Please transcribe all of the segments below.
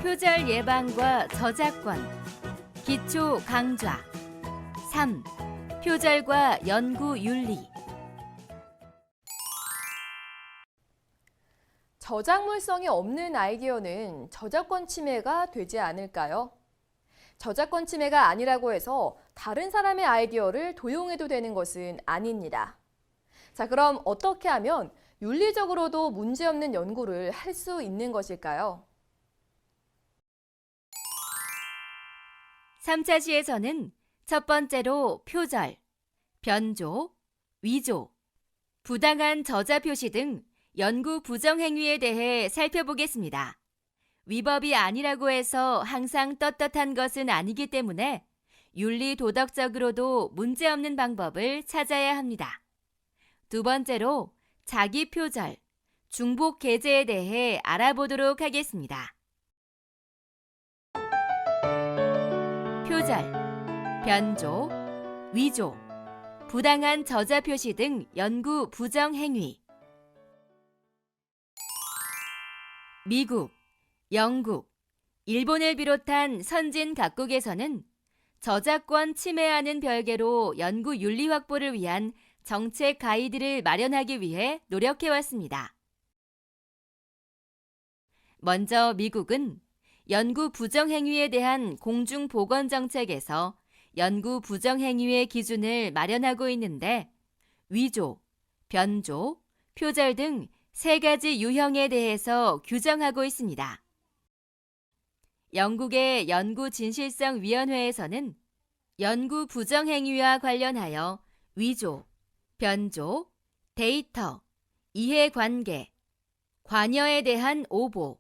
표절 예방과 저작권, 기초 강좌. 3. 표절과 연구 윤리. 저작물성이 없는 아이디어는 저작권 침해가 되지 않을까요? 저작권 침해가 아니라고 해서 다른 사람의 아이디어를 도용해도 되는 것은 아닙니다. 자, 그럼 어떻게 하면 윤리적으로도 문제없는 연구를 할 수 있는 것일까요? 3차 시에서는 첫 번째로 표절, 변조, 위조, 부당한 저자 표시 등 연구 부정 행위에 대해 살펴보겠습니다. 위법이 아니라고 해서 항상 떳떳한 것은 아니기 때문에 윤리 도덕적으로도 문제없는 방법을 찾아야 합니다. 두 번째로 자기 표절, 중복 게재에 대해 알아보도록 하겠습니다. 표절, 변조, 위조, 부당한 저자 표시 등 연구 부정 행위. 미국, 영국, 일본을 비롯한 선진 각국에서는 저작권 침해와는 별개로 연구 윤리 확보를 위한 정책 가이드를 마련하기 위해 노력해왔습니다. 먼저 미국은 연구 부정 행위에 대한 공중 보건 정책에서 연구 부정 행위의 기준을 마련하고 있는데 위조, 변조, 표절 등 3가지 유형에 대해서 규정하고 있습니다. 영국의 연구진실성위원회에서는 연구 부정 행위와 관련하여 위조, 변조, 데이터, 이해관계, 관여에 대한 오보,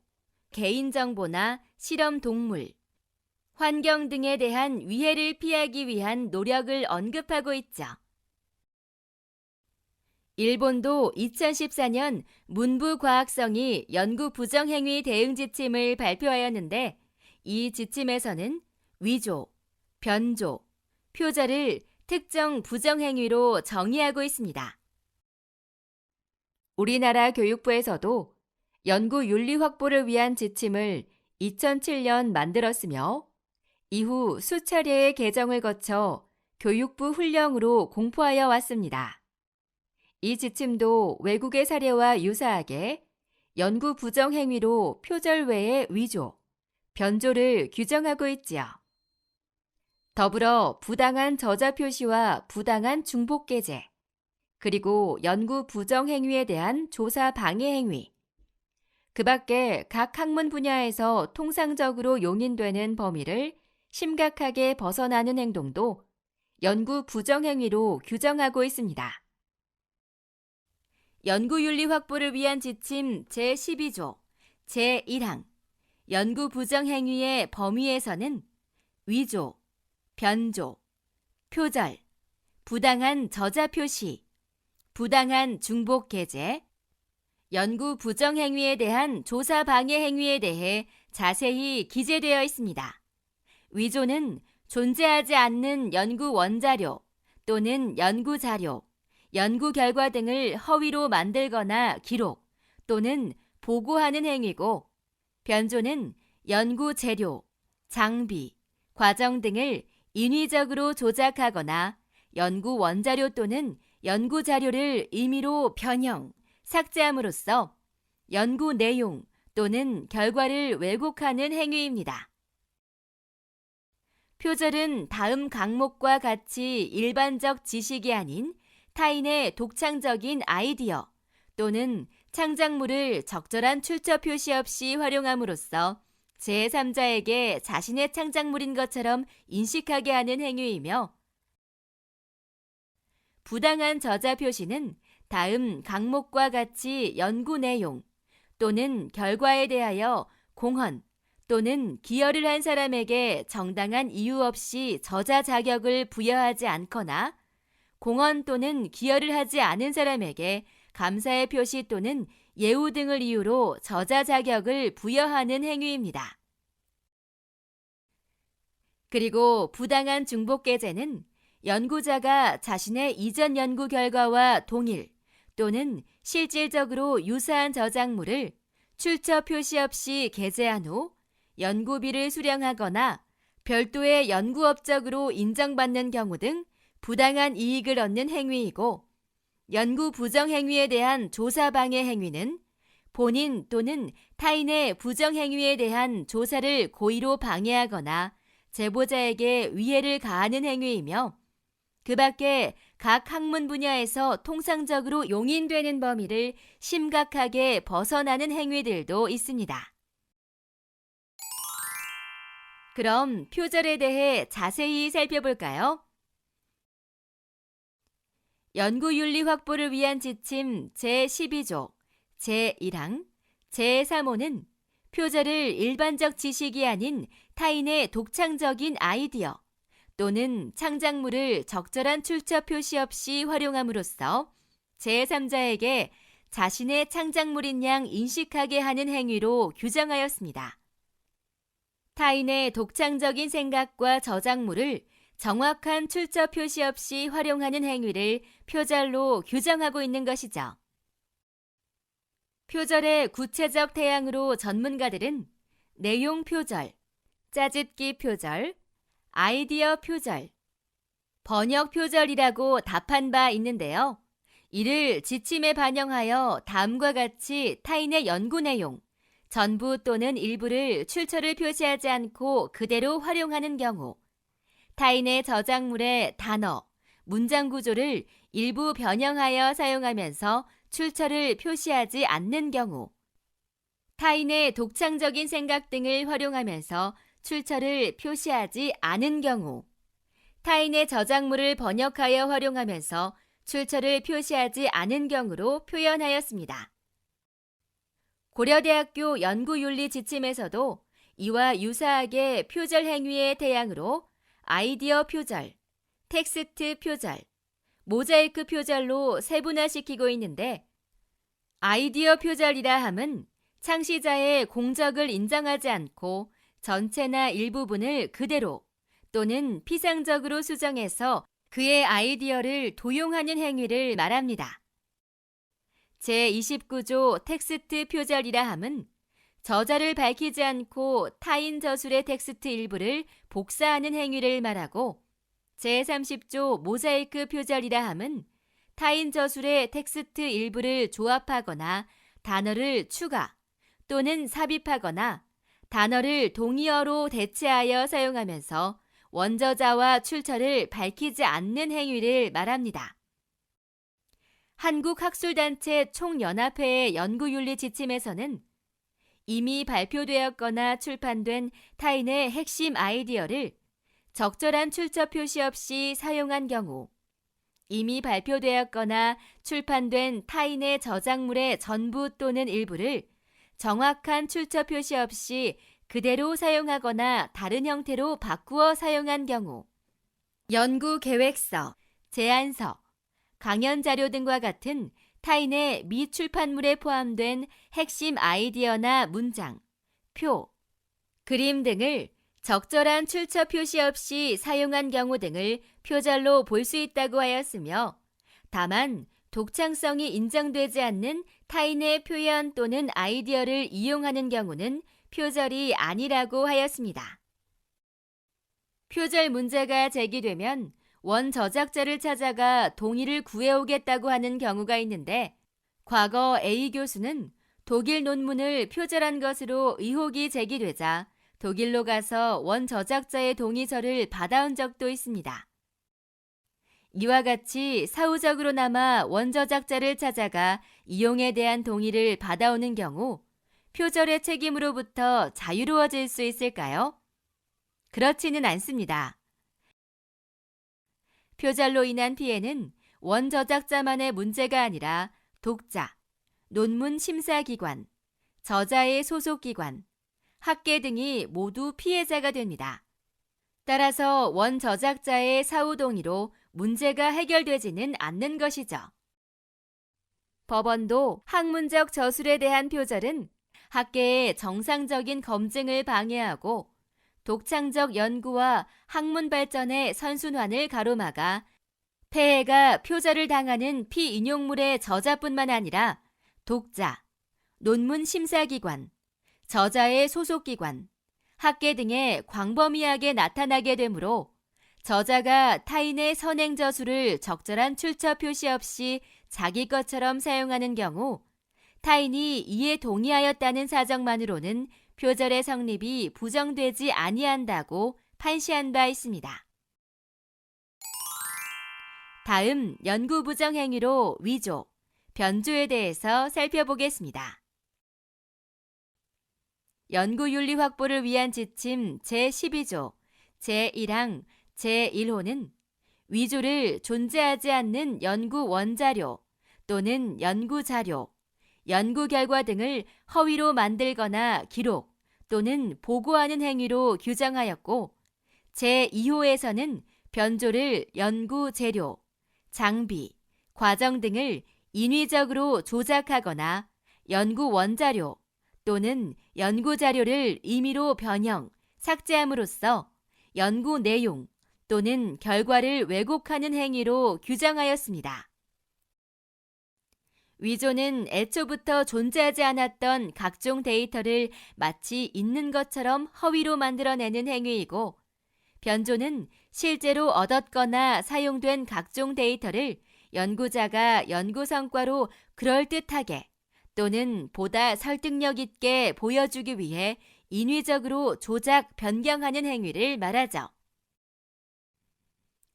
개인정보나 실험 동물, 환경 등에 대한 위해를 피하기 위한 노력을 언급하고 있죠. 일본도 2014년 문부과학성이 연구 부정행위 대응 지침을 발표하였는데 이 지침에서는 위조, 변조, 표절을 특정 부정행위로 정의하고 있습니다. 우리나라 교육부에서도 연구 윤리 확보를 위한 지침을 2007년 만들었으며 이후 수차례의 개정을 거쳐 교육부 훈령으로 공포하여 왔습니다. 이 지침도 외국의 사례와 유사하게 연구 부정 행위로 표절 외의 위조, 변조를 규정하고 있지요. 더불어 부당한 저자 표시와 부당한 중복 게재, 그리고 연구 부정 행위에 대한 조사 방해 행위, 그 밖에 각 학문 분야에서 통상적으로 용인되는 범위를 심각하게 벗어나는 행동도 연구 부정 행위로 규정하고 있습니다. 연구윤리 확보를 위한 지침 제12조 제1항 연구 부정 행위의 범위에서는 위조, 변조, 표절, 부당한 저자 표시, 부당한 중복 게재, 연구 부정 행위에 대한 조사 방해 행위에 대해 자세히 기재되어 있습니다. 위조는 존재하지 않는 연구 원자료 또는 연구 자료, 연구 결과 등을 허위로 만들거나 기록 또는 보고하는 행위고, 변조는 연구 재료, 장비, 과정 등을 인위적으로 조작하거나 연구 원자료 또는 연구 자료를 임의로 변형, 삭제함으로써 연구 내용 또는 결과를 왜곡하는 행위입니다. 표절은 다음 강목과 같이 일반적 지식이 아닌 타인의 독창적인 아이디어 또는 창작물을 적절한 출처 표시 없이 활용함으로써 제3자에게 자신의 창작물인 것처럼 인식하게 하는 행위이며, 부당한 저자 표시는 다음 강목과 같이 연구 내용 또는 결과에 대하여 공헌 또는 기여를 한 사람에게 정당한 이유 없이 저자 자격을 부여하지 않거나 공헌 또는 기여를 하지 않은 사람에게 감사의 표시 또는 예우 등을 이유로 저자 자격을 부여하는 행위입니다. 그리고 부당한 중복 게재는 연구자가 자신의 이전 연구 결과와 동일 또는 실질적으로 유사한 저작물을 출처 표시 없이 게재한 후 연구비를 수령하거나 별도의 연구 업적으로 인정받는 경우 등 부당한 이익을 얻는 행위이고, 연구 부정 행위에 대한 조사 방해 행위는 본인 또는 타인의 부정 행위에 대한 조사를 고의로 방해하거나 제보자에게 위해를 가하는 행위이며, 그 밖에 각 학문 분야에서 통상적으로 용인되는 범위를 심각하게 벗어나는 행위들도 있습니다. 그럼 표절에 대해 자세히 살펴볼까요? 연구윤리 확보를 위한 지침 제12조, 제1항, 제3호는 표절을 일반적 지식이 아닌 타인의 독창적인 아이디어 또는 창작물을 적절한 출처 표시 없이 활용함으로써 제3자에게 자신의 창작물인 양 인식하게 하는 행위로 규정하였습니다. 타인의 독창적인 생각과 저작물을 정확한 출처 표시 없이 활용하는 행위를 표절로 규정하고 있는 것이죠. 표절의 구체적 태양으로 전문가들은 내용 표절, 짜집기 표절, 아이디어 표절, 번역 표절이라고 답한 바 있는데요. 이를 지침에 반영하여 다음과 같이 타인의 연구 내용, 전부 또는 일부를 출처를 표시하지 않고 그대로 활용하는 경우, 타인의 저작물의 단어, 문장 구조를 일부 변형하여 사용하면서 출처를 표시하지 않는 경우, 타인의 독창적인 생각 등을 활용하면서 출처를 표시하지 않은 경우, 타인의 저작물을 번역하여 활용하면서 출처를 표시하지 않은 경우로 표현하였습니다. 고려대학교 연구윤리 지침에서도 이와 유사하게 표절 행위의 태양으로 아이디어 표절, 텍스트 표절, 모자이크 표절로 세분화시키고 있는데, 아이디어 표절이라 함은 창시자의 공적을 인정하지 않고 전체나 일부분을 그대로 또는 피상적으로 수정해서 그의 아이디어를 도용하는 행위를 말합니다. 제29조 텍스트 표절이라 함은 저자를 밝히지 않고 타인 저술의 텍스트 일부를 복사하는 행위를 말하고, 제30조 모자이크 표절이라 함은 타인 저술의 텍스트 일부를 조합하거나 단어를 추가 또는 삽입하거나 단어를 동의어로 대체하여 사용하면서 원저자와 출처를 밝히지 않는 행위를 말합니다. 한국학술단체 총연합회의 연구윤리 지침에서는 이미 발표되었거나 출판된 타인의 핵심 아이디어를 적절한 출처 표시 없이 사용한 경우, 이미 발표되었거나 출판된 타인의 저작물의 전부 또는 일부를 정확한 출처 표시 없이 그대로 사용하거나 다른 형태로 바꾸어 사용한 경우, 연구 계획서, 제안서, 강연 자료 등과 같은 타인의 미출판물에 포함된 핵심 아이디어나 문장, 표, 그림 등을 적절한 출처 표시 없이 사용한 경우 등을 표절로 볼 수 있다고 하였으며, 다만 독창성이 인정되지 않는 타인의 표현 또는 아이디어를 이용하는 경우는 표절이 아니라고 하였습니다. 표절 문제가 제기되면 원 저작자를 찾아가 동의를 구해오겠다고 하는 경우가 있는데, 과거 A 교수는 독일 논문을 표절한 것으로 의혹이 제기되자 독일로 가서 원 저작자의 동의서를 받아온 적도 있습니다. 이와 같이 사후적으로나마 원 저작자를 찾아가 이용에 대한 동의를 받아오는 경우 표절의 책임으로부터 자유로워질 수 있을까요? 그렇지는 않습니다. 표절로 인한 피해는 원 저작자만의 문제가 아니라 독자, 논문 심사기관, 저자의 소속기관, 학계 등이 모두 피해자가 됩니다. 따라서 원 저작자의 사후 동의로 문제가 해결되지는 않는 것이죠. 법원도 학문적 저술에 대한 표절은 학계의 정상적인 검증을 방해하고 독창적 연구와 학문 발전의 선순환을 가로막아 폐해가 표절을 당하는 피인용물의 저자뿐만 아니라 독자, 논문 심사기관, 저자의 소속기관, 학계 등에 광범위하게 나타나게 되므로 저자가 타인의 선행 저수를 적절한 출처 표시 없이 자기 것처럼 사용하는 경우 타인이 이에 동의하였다는 사정만으로는 표절의 성립이 부정되지 아니한다고 판시한 바 있습니다. 다음 연구 부정 행위로 위조, 변조에 대해서 살펴보겠습니다. 연구윤리 확보를 위한 지침 제12조, 제1항, 제1호는 위조를 존재하지 않는 연구 원자료 또는 연구 자료, 연구 결과 등을 허위로 만들거나 기록 또는 보고하는 행위로 규정하였고 제2호에서는 변조를 연구 재료, 장비, 과정 등을 인위적으로 조작하거나 연구 원자료 또는 연구 자료를 임의로 변형, 삭제함으로써 연구 내용 또는 결과를 왜곡하는 행위로 규정하였습니다. 위조는 애초부터 존재하지 않았던 각종 데이터를 마치 있는 것처럼 허위로 만들어내는 행위이고 변조는 실제로 얻었거나 사용된 각종 데이터를 연구자가 연구 성과로 그럴듯하게 또는 보다 설득력 있게 보여주기 위해 인위적으로 조작, 변경하는 행위를 말하죠.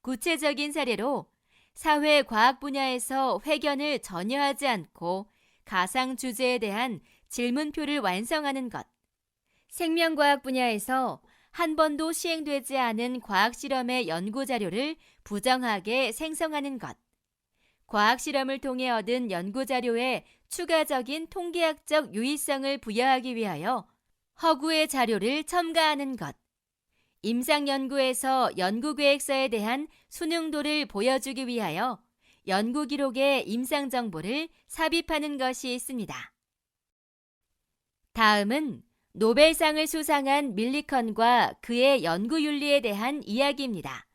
구체적인 사례로 사회과학 분야에서 회견을 전혀 하지 않고 가상 주제에 대한 질문표를 완성하는 것, 생명과학 분야에서 한 번도 시행되지 않은 과학 실험의 연구 자료를 부정하게 생성하는 것, 과학 실험을 통해 얻은 연구 자료에 추가적인 통계학적 유의성을 부여하기 위하여 허구의 자료를 첨가하는 것, 임상 연구에서 연구 계획서에 대한 순응도를 보여주기 위하여 연구 기록에 임상 정보를 삽입하는 것이 있습니다. 다음은 노벨상을 수상한 밀리컨과 그의 연구 윤리에 대한 이야기입니다.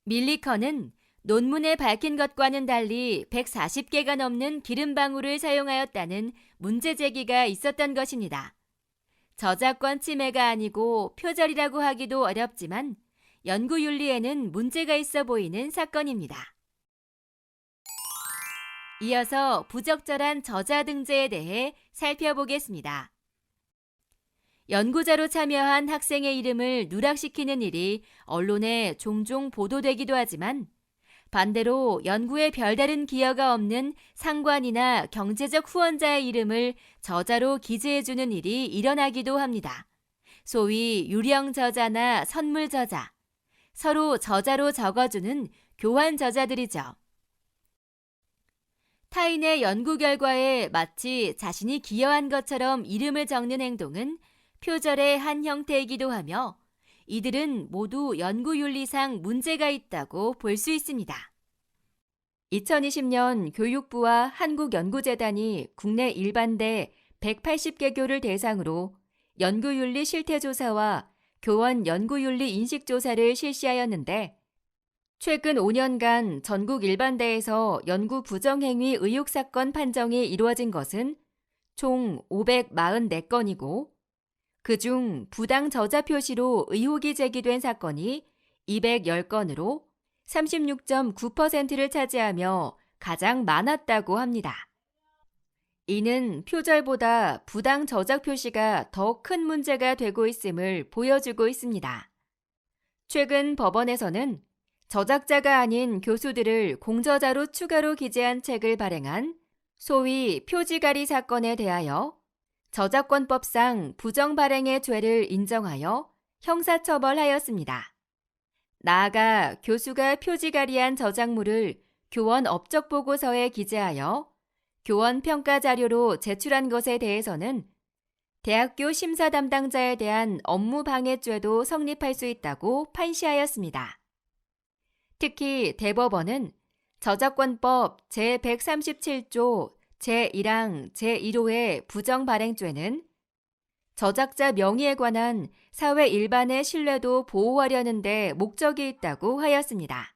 밀리컨은 논문에 밝힌 것과는 달리 140개가 넘는 기름방울을 사용하였다는 문제 제기가 있었던 것입니다. 저작권 침해가 아니고 표절이라고 하기도 어렵지만 연구 윤리에는 문제가 있어 보이는 사건입니다. 이어서 부적절한 저자 등재에 대해 살펴보겠습니다. 연구자로 참여한 학생의 이름을 누락시키는 일이 언론에 종종 보도되기도 하지만 반대로 연구에 별다른 기여가 없는 상관이나 경제적 후원자의 이름을 저자로 기재해주는 일이 일어나기도 합니다. 소위 유령 저자나 선물 저자, 서로 저자로 적어주는 교환 저자들이죠. 타인의 연구 결과에 마치 자신이 기여한 것처럼 이름을 적는 행동은 표절의 한 형태이기도 하며 이들은 모두 연구윤리상 문제가 있다고 볼 수 있습니다. 2020년 교육부와 한국연구재단이 국내 일반대 180개교를 대상으로 연구윤리 실태조사와 교원 연구윤리 인식조사를 실시하였는데 최근 5년간 전국 일반대에서 연구 부정행위 의혹 사건 판정이 이루어진 것은 총 544건이고 그중 부당 저자 표시로 의혹이 제기된 사건이 210건으로 36.9%를 차지하며 가장 많았다고 합니다. 이는 표절보다 부당 저작 표시가 더 큰 문제가 되고 있음을 보여주고 있습니다. 최근 법원에서는 저작자가 아닌 교수들을 공저자로 추가로 기재한 책을 발행한 소위 표지가리 사건에 대하여 저작권법상 부정 발행의 죄를 인정하여 형사처벌하였습니다. 나아가 교수가 표지가리한 저작물을 교원 업적 보고서에 기재하여 교원 평가 자료로 제출한 것에 대해서는 대학교 심사 담당자에 대한 업무 방해죄도 성립할 수 있다고 판시하였습니다. 특히 대법원은 저작권법 제137조 제1항 제1호의 부정 발행죄는 저작자 명의에 관한 사회 일반의 신뢰도 보호하려는 데 목적이 있다고 하였습니다.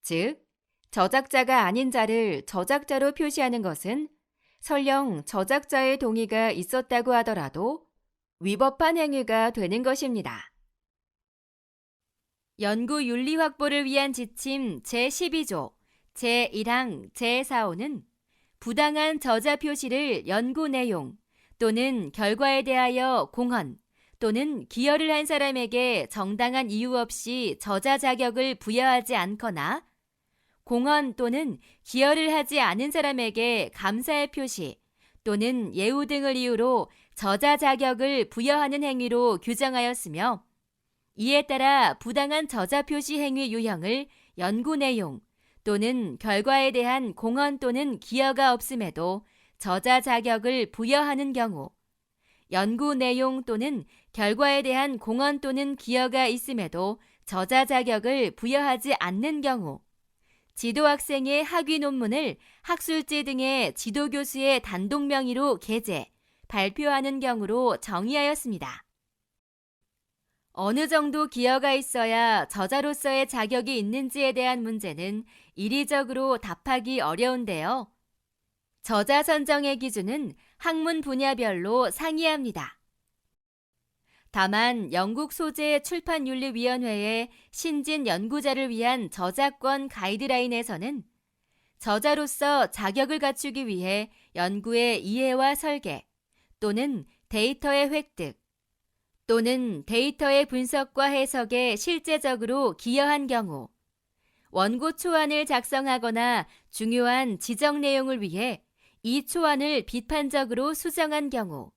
즉, 저작자가 아닌 자를 저작자로 표시하는 것은 설령 저작자의 동의가 있었다고 하더라도 위법한 행위가 되는 것입니다. 연구 윤리 확보를 위한 지침 제12조 제1항 제4호는 부당한 저자 표시를 연구 내용 또는 결과에 대하여 공헌 또는 기여를 한 사람에게 정당한 이유 없이 저자 자격을 부여하지 않거나 공헌 또는 기여를 하지 않은 사람에게 감사의 표시 또는 예우 등을 이유로 저자 자격을 부여하는 행위로 규정하였으며 이에 따라 부당한 저자 표시 행위 유형을 연구 내용 또는 결과에 대한 공헌 또는 기여가 없음에도 저자 자격을 부여하는 경우, 연구 내용 또는 결과에 대한 공헌 또는 기여가 있음에도 저자 자격을 부여하지 않는 경우, 지도학생의 학위 논문을 학술지 등의 지도교수의 단독 명의로 게재, 발표하는 경우로 정의하였습니다. 어느 정도 기여가 있어야 저자로서의 자격이 있는지에 대한 문제는 이리적으로 답하기 어려운데요. 저자 선정의 기준은 학문 분야별로 상이합니다. 다만 영국 소재 출판윤리위원회의 신진 연구자를 위한 저작권 가이드라인에서는 저자로서 자격을 갖추기 위해 연구의 이해와 설계 또는 데이터의 획득 또는 데이터의 분석과 해석에 실제적으로 기여한 경우, 원고 초안을 작성하거나 중요한 지적 내용을 위해 이 초안을 비판적으로 수정한 경우,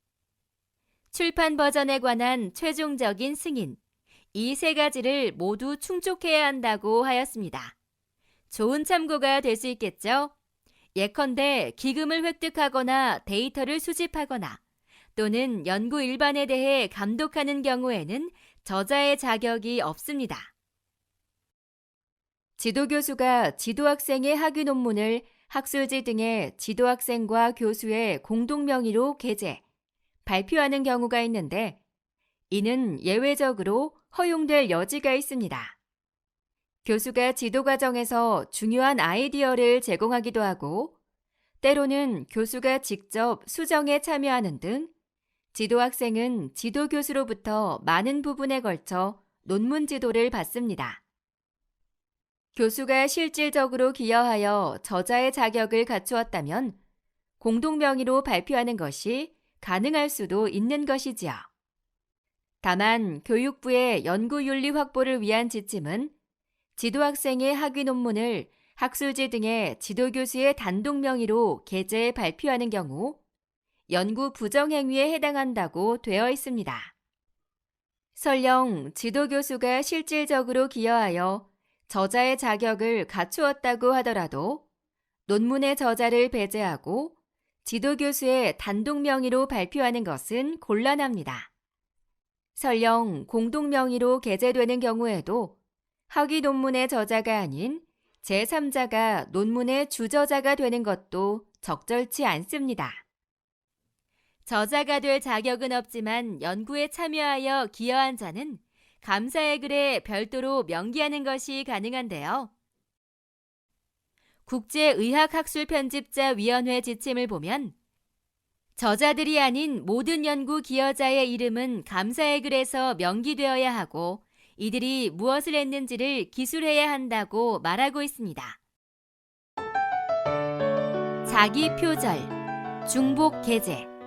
출판 버전에 관한 최종적인 승인, 이 세 가지를 모두 충족해야 한다고 하였습니다. 좋은 참고가 될 수 있겠죠? 예컨대 기금을 획득하거나 데이터를 수집하거나 또는 연구 일반에 대해 감독하는 경우에는 저자의 자격이 없습니다. 지도교수가 지도학생의 학위 논문을 학술지 등의 지도학생과 교수의 공동 명의로 게재, 발표하는 경우가 있는데 이는 예외적으로 허용될 여지가 있습니다. 교수가 지도 과정에서 중요한 아이디어를 제공하기도 하고 때로는 교수가 직접 수정에 참여하는 등 지도학생은 지도교수로부터 많은 부분에 걸쳐 논문 지도를 받습니다. 교수가 실질적으로 기여하여 저자의 자격을 갖추었다면 공동명의로 발표하는 것이 가능할 수도 있는 것이지요. 다만 교육부의 연구윤리 확보를 위한 지침은 지도학생의 학위 논문을 학술지 등의 지도교수의 단독 명의로 게재 발표하는 경우 연구 부정행위에 해당한다고 되어 있습니다. 설령 지도교수가 실질적으로 기여하여 저자의 자격을 갖추었다고 하더라도 논문의 저자를 배제하고 지도교수의 단독 명의로 발표하는 것은 곤란합니다. 설령 공동 명의로 게재되는 경우에도 학위 논문의 저자가 아닌 제3자가 논문의 주저자가 되는 것도 적절치 않습니다. 저자가 될 자격은 없지만 연구에 참여하여 기여한 자는 감사의 글에 별도로 명기하는 것이 가능한데요. 국제의학학술편집자위원회 지침을 보면 저자들이 아닌 모든 연구 기여자의 이름은 감사의 글에서 명기되어야 하고 이들이 무엇을 했는지를 기술해야 한다고 말하고 있습니다. 자기 표절, 중복 게재.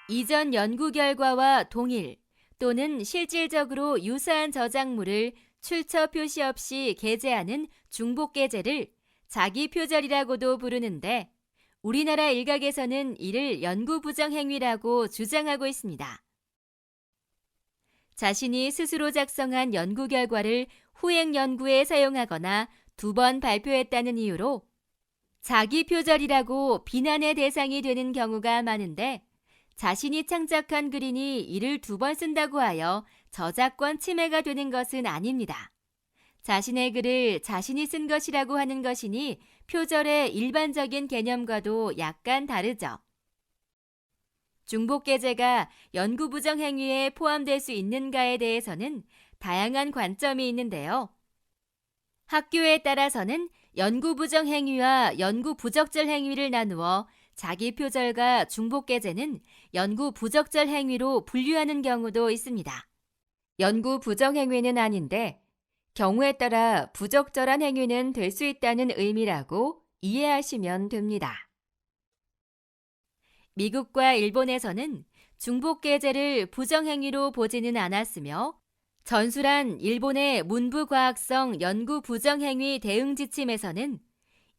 이전 연구 결과와 동일 또는 실질적으로 유사한 저작물을 출처 표시 없이 게재하는 중복 게재를 자기 표절이라고도 부르는데 우리나라 일각에서는 이를 연구 부정 행위라고 주장하고 있습니다. 자신이 스스로 작성한 연구 결과를 후행 연구에 사용하거나 2번 발표했다는 이유로 자기 표절이라고 비난의 대상이 되는 경우가 많은데 자신이 창작한 글이니 이를 2번 쓴다고 하여 저작권 침해가 되는 것은 아닙니다. 자신의 글을 자신이 쓴 것이라고 하는 것이니 표절의 일반적인 개념과도 약간 다르죠. 중복 게재가 연구 부정 행위에 포함될 수 있는가에 대해서는 다양한 관점이 있는데요. 학교에 따라서는 연구 부정 행위와 연구 부적절 행위를 나누어 자기 표절과 중복게재는 연구 부적절 행위로 분류하는 경우도 있습니다. 연구 부정 행위는 아닌데 경우에 따라 부적절한 행위는 될 수 있다는 의미라고 이해하시면 됩니다. 미국과 일본에서는 중복게재를 부정행위로 보지는 않았으며 전술한 일본의 문부과학성 연구 부정행위 대응 지침에서는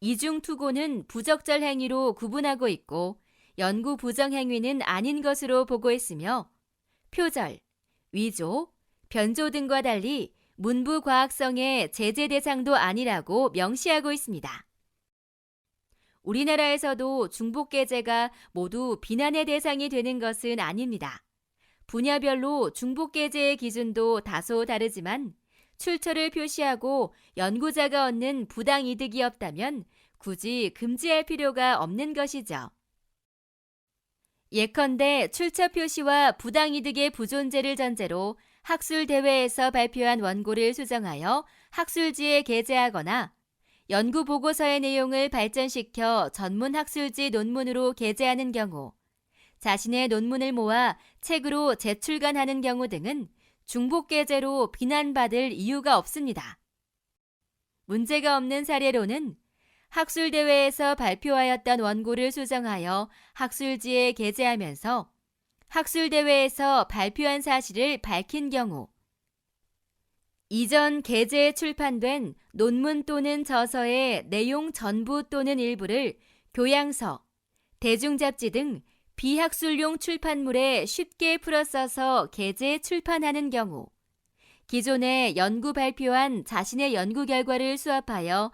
이중투고는 부적절 행위로 구분하고 있고 연구 부정행위는 아닌 것으로 보고 있으며 표절, 위조, 변조 등과 달리 문부과학성의 제재 대상도 아니라고 명시하고 있습니다. 우리나라에서도 중복게재가 모두 비난의 대상이 되는 것은 아닙니다. 분야별로 중복게재의 기준도 다소 다르지만 출처를 표시하고 연구자가 얻는 부당이득이 없다면 굳이 금지할 필요가 없는 것이죠. 예컨대 출처 표시와 부당이득의 부존재를 전제로 학술대회에서 발표한 원고를 수정하여 학술지에 게재하거나 연구보고서의 내용을 발전시켜 전문학술지 논문으로 게재하는 경우, 자신의 논문을 모아 책으로 재출간하는 경우 등은 중복게재로 비난받을 이유가 없습니다. 문제가 없는 사례로는 학술대회에서 발표하였던 원고를 수정하여 학술지에 게재하면서 학술대회에서 발표한 사실을 밝힌 경우, 이전 게재에 출판된 논문 또는 저서의 내용 전부 또는 일부를 교양서, 대중잡지 등 비학술용 출판물에 쉽게 풀어써서 게재 출판하는 경우, 기존에 연구 발표한 자신의 연구 결과를 수합하여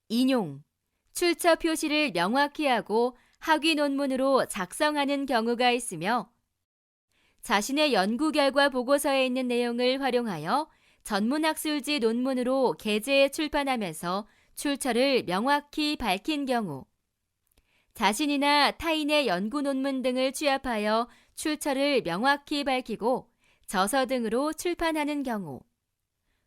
인용, 출처 표시를 명확히 하고 학위 논문으로 작성하는 경우가 있으며 자신의 연구 결과 보고서에 있는 내용을 활용하여 전문학술지 논문으로 게재해 출판하면서 출처를 명확히 밝힌 경우, 자신이나 타인의 연구 논문 등을 취합하여 출처를 명확히 밝히고 저서 등으로 출판하는 경우,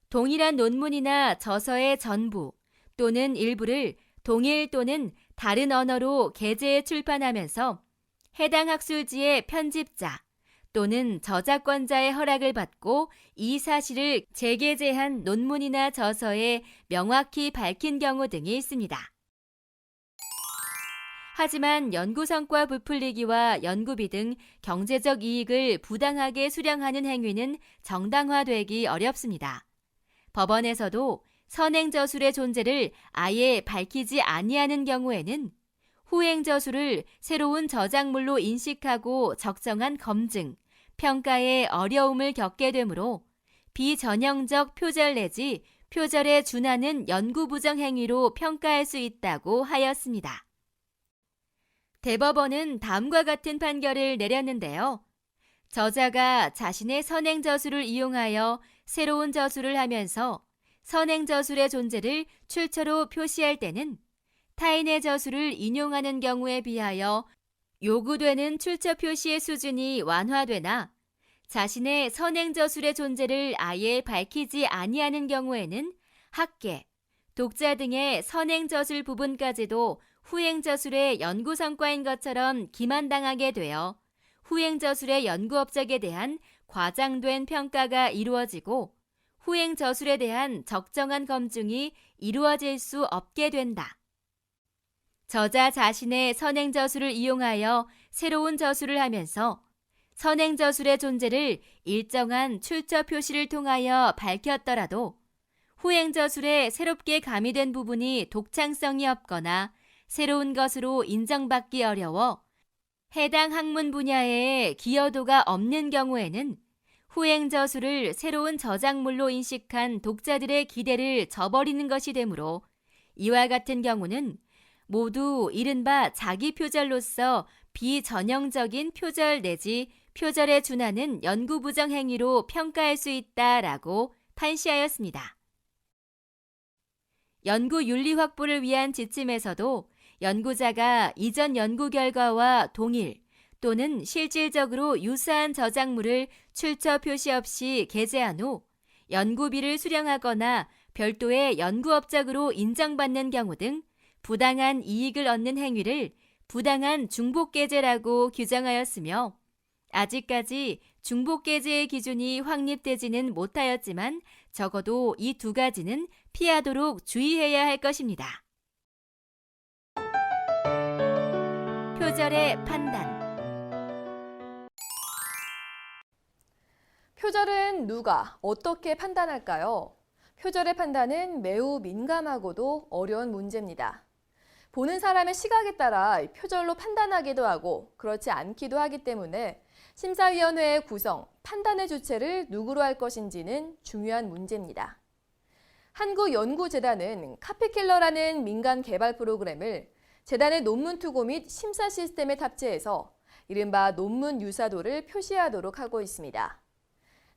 동일한 논문이나 저서의 전부 또는 일부를 동일 또는 다른 언어로 게재해 출판하면서 해당 학술지의 편집자 또는 저작권자의 허락을 받고 이 사실을 재게재한 논문이나 저서에 명확히 밝힌 경우 등이 있습니다. 하지만 연구 성과 부풀리기와 연구비 등 경제적 이익을 부당하게 수령하는 행위는 정당화되기 어렵습니다. 법원에서도 선행저술의 존재를 아예 밝히지 아니하는 경우에는 후행저술을 새로운 저작물로 인식하고 적정한 검증, 평가에 어려움을 겪게 되므로 비전형적 표절 내지 표절에 준하는 연구부정 행위로 평가할 수 있다고 하였습니다. 대법원은 다음과 같은 판결을 내렸는데요. 저자가 자신의 선행저술을 이용하여 새로운 저술을 하면서 선행저술의 존재를 출처로 표시할 때는 타인의 저술을 인용하는 경우에 비하여 요구되는 출처 표시의 수준이 완화되나 자신의 선행저술의 존재를 아예 밝히지 아니하는 경우에는 학계, 독자 등의 선행저술 부분까지도 후행저술의 연구 성과인 것처럼 기만당하게 되어 후행저술의 연구 업적에 대한 과장된 평가가 이루어지고 후행저술에 대한 적정한 검증이 이루어질 수 없게 된다. 저자 자신의 선행저술을 이용하여 새로운 저술을 하면서 선행저술의 존재를 일정한 출처 표시를 통하여 밝혔더라도 후행저술에 새롭게 가미된 부분이 독창성이 없거나 새로운 것으로 인정받기 어려워 해당 학문 분야에 기여도가 없는 경우에는 후행저술을 새로운 저작물로 인식한 독자들의 기대를 저버리는 것이 되므로 이와 같은 경우는 모두 이른바 자기 표절로서 비전형적인 표절 내지 표절에 준하는 연구부정 행위로 평가할 수 있다라고 판시하였습니다. 연구 윤리 확보를 위한 지침에서도 연구자가 이전 연구 결과와 동일 또는 실질적으로 유사한 저작물을 출처 표시 없이 게재한 후 연구비를 수령하거나 별도의 연구 업적으로 인정받는 경우 등 부당한 이익을 얻는 행위를 부당한 중복계제라고 규정하였으며 아직까지 중복계제의 기준이 확립되지는 못하였지만 적어도 이 두 가지는 피하도록 주의해야 할 것입니다. 표절의 판단. 표절은 누가 어떻게 판단할까요? 표절의 판단은 매우 민감하고도 어려운 문제입니다. 보는 사람의 시각에 따라 표절로 판단하기도 하고 그렇지 않기도 하기 때문에 심사위원회의 구성, 판단의 주체를 누구로 할 것인지는 중요한 문제입니다. 한국연구재단은 카피킬러라는 민간 개발 프로그램을 재단의 논문 투고 및 심사 시스템에 탑재해서 이른바 논문 유사도를 표시하도록 하고 있습니다.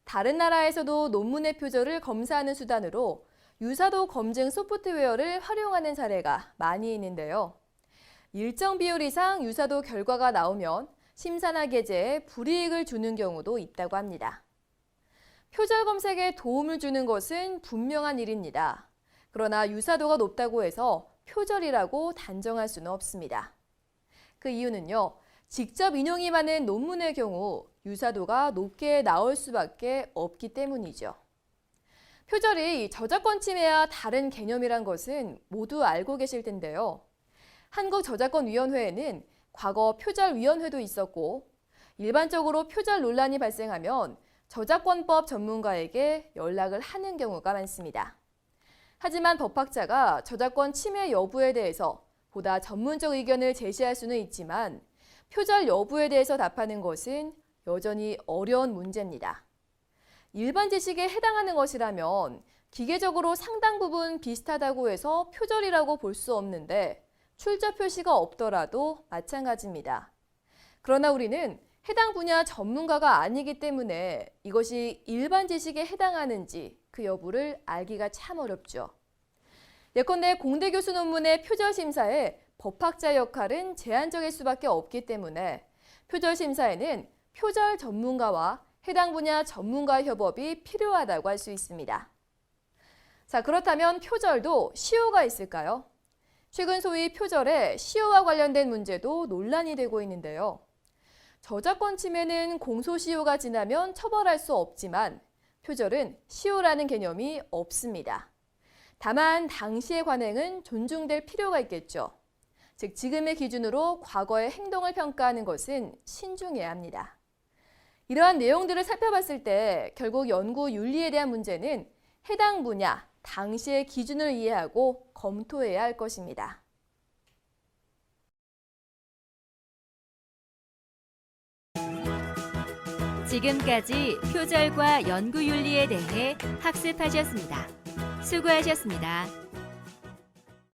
다른 나라에서도 논문의 표절을 검사하는 수단으로 유사도 검증 소프트웨어를 활용하는 사례가 많이 있는데요. 일정 비율 이상 유사도 결과가 나오면 심사나 게재에 불이익을 주는 경우도 있다고 합니다. 표절 검색에 도움을 주는 것은 분명한 일입니다. 그러나 유사도가 높다고 해서 표절이라고 단정할 수는 없습니다. 그 이유는요, 직접 인용이 많은 논문의 경우 유사도가 높게 나올 수밖에 없기 때문이죠. 표절이 저작권 침해와 다른 개념이란 것은 모두 알고 계실 텐데요. 한국저작권위원회에는 과거 표절위원회도 있었고 일반적으로 표절 논란이 발생하면 저작권법 전문가에게 연락을 하는 경우가 많습니다. 하지만 법학자가 저작권 침해 여부에 대해서 보다 전문적 의견을 제시할 수는 있지만 표절 여부에 대해서 답하는 것은 여전히 어려운 문제입니다. 일반 지식에 해당하는 것이라면 기계적으로 상당 부분 비슷하다고 해서 표절이라고 볼 수 없는데 출처 표시가 없더라도 마찬가지입니다. 그러나 우리는 해당 분야 전문가가 아니기 때문에 이것이 일반 지식에 해당하는지 그 여부를 알기가 참 어렵죠. 예컨대 공대 교수 논문의 표절 심사에 법학자 역할은 제한적일 수밖에 없기 때문에 표절 심사에는 표절 전문가와 해당 분야 전문가 협업이 필요하다고 할 수 있습니다. 자, 그렇다면 표절도 시효가 있을까요? 최근 소위 표절에 시효와 관련된 문제도 논란이 되고 있는데요. 저작권 침해는 공소시효가 지나면 처벌할 수 없지만 표절은 시효라는 개념이 없습니다. 다만 당시의 관행은 존중될 필요가 있겠죠. 즉 지금의 기준으로 과거의 행동을 평가하는 것은 신중해야 합니다. 이러한 내용들을 살펴봤을 때 결국 연구 윤리에 대한 문제는 해당 분야, 당시의 기준을 이해하고 검토해야 할 것입니다. 지금까지 표절과 연구 윤리에 대해 학습하셨습니다. 수고하셨습니다.